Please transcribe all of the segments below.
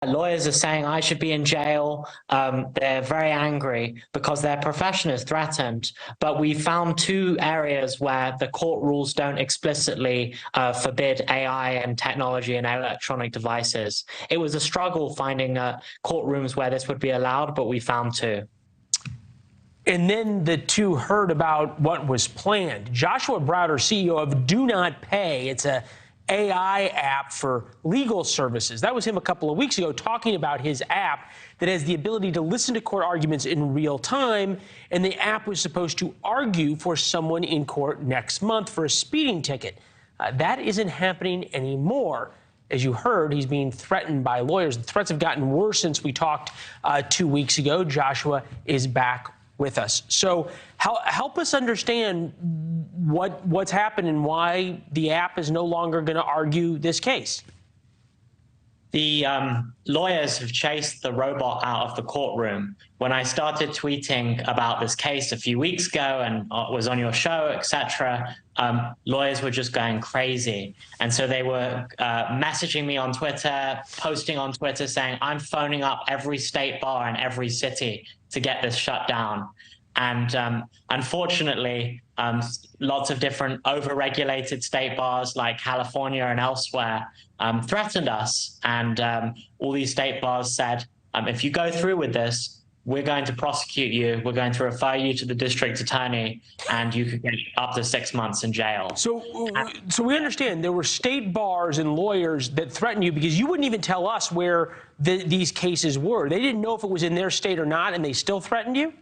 Lawyers are saying I should be in jail. They're very angry because their profession is threatened. But we found two areas where the court rules don't explicitly forbid AI and technology and electronic devices. It was a struggle finding courtrooms where this would be allowed, but we found two. And then the two heard about what was planned. Joshua Browder, CEO of DoNotPay, it's a AI app for legal services. That was him a couple of weeks ago talking about his app that has the ability to listen to court arguments in real time. And the app was supposed to argue for someone in court next month for a speeding ticket. That isn't happening anymore. As you heard, he's being threatened by lawyers. The threats have gotten worse since we talked 2 weeks ago. Joshua is back with us. So help us understand what's happened and why the app is no longer going to argue this case. The lawyers have chased the robot out of the courtroom. When I started tweeting about this case a few weeks ago and was on your show, etc., lawyers were just going crazy. And so they were messaging me on Twitter, posting on Twitter saying, I'm phoning up every state bar in every city to get this shut down. And unfortunately, lots of different over-regulated state bars like California and elsewhere threatened us. And all these state bars said, if you go through with this, we're going to prosecute you. We're going to refer you to the district attorney, and you could get up to 6 months in jail. So we understand there were state bars and lawyers that threatened you because you wouldn't even tell us where these cases were. They didn't know if it was in their state or not, and they still threatened you?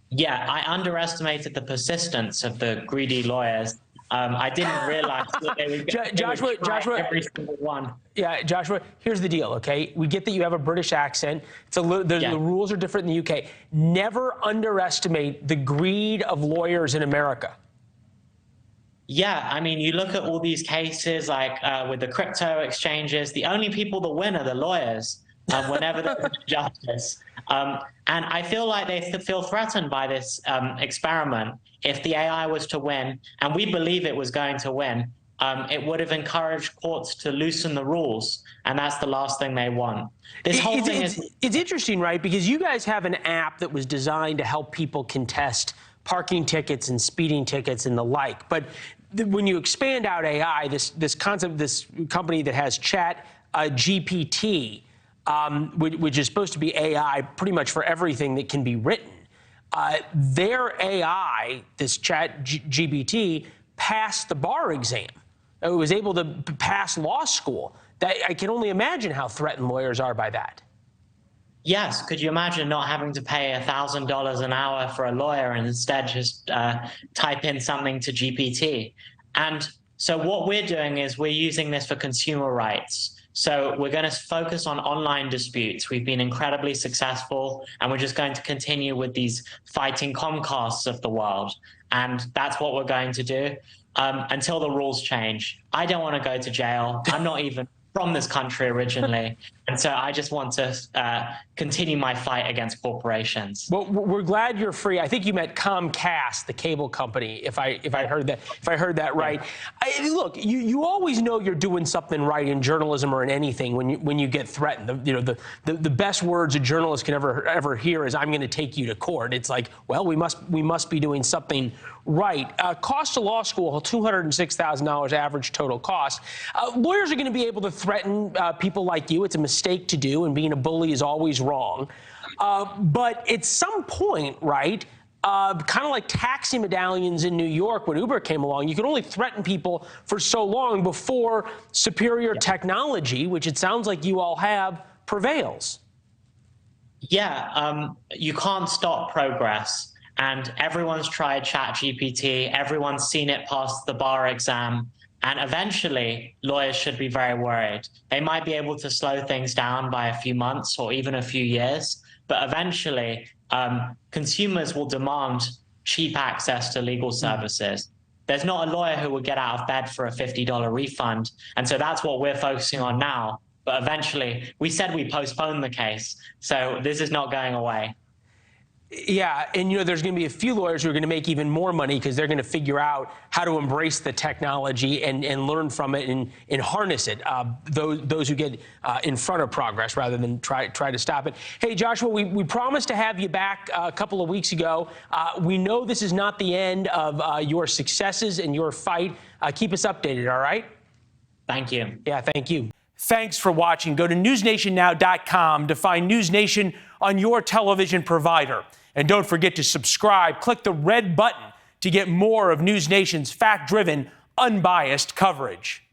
Yeah, I underestimated the persistence of the greedy lawyers. I didn't realize that they would get Joshua, every single one. Yeah, Joshua, here's the deal, okay? We get that you have a British accent. The rules are different in the UK. Never underestimate the greed of lawyers in America. Yeah, I mean, you look at all these cases like with the crypto exchanges, the only people that win are the lawyers whenever there's justice. And I feel like they feel threatened by this experiment. If the AI was to win, and we believe it was going to win, it would have encouraged courts to loosen the rules, and that's the last thing they want. This whole thing it's interesting, right? Because you guys have an app that was designed to help people contest parking tickets and speeding tickets and the like. But when you expand out AI, this concept, this company that has ChatGPT, which is supposed to be AI pretty much for everything that can be written. Their AI, this ChatGPT, passed the bar exam. It was able to pass law school. I can only imagine how threatened lawyers are by that. Yes. Could you imagine not having to pay $1,000 an hour for a lawyer and instead just type in something to GPT? And so what we're doing is we're using this for consumer rights. So we're going to focus on online disputes. We've been incredibly successful, and we're just going to continue with these fighting Comcasts of the world. And that's what we're going to do until the rules change. I don't want to go to jail. I'm not even from this country originally. And so I just want to continue my fight against corporations. Well, we're glad you're free. I think you meant Comcast, the cable company, if I heard that right. Look, you always know you're doing something right in journalism or in anything when you get threatened. The best words a journalist can ever hear is, "I'm going to take you to court." It's like, well, we must be doing something right. Cost of law school, $206,000 average total cost. Lawyers are going to be able to threaten people like you. It's a mistake to do, and being a bully is always wrong. But at some point, right, kind of like taxi medallions in New York when Uber came along, you could only threaten people for so long before superior technology, which it sounds like you all have, prevails. Yeah, you can't stop progress. And everyone's tried ChatGPT, everyone's seen it pass the bar exam, and eventually lawyers should be very worried. They might be able to slow things down by a few months or even a few years, but eventually consumers will demand cheap access to legal services. There's not a lawyer who would get out of bed for a $50 refund, and so that's what we're focusing on now. But eventually, we said we postponed the case, so this is not going away. Yeah, and there's going to be a few lawyers who are going to make even more money because they're going to figure out how to embrace the technology and learn from it and harness it. Those who get in front of progress rather than try to stop it. Hey, Joshua, we promised to have you back a couple of weeks ago. We know this is not the end of your successes and your fight. Keep us updated, all right? Thank you. Yeah, thank you. Thanks for watching. Go to newsnationnow.com to find NewsNation on your television provider. And don't forget to subscribe. Click the red button to get more of NewsNation's fact-driven, unbiased coverage.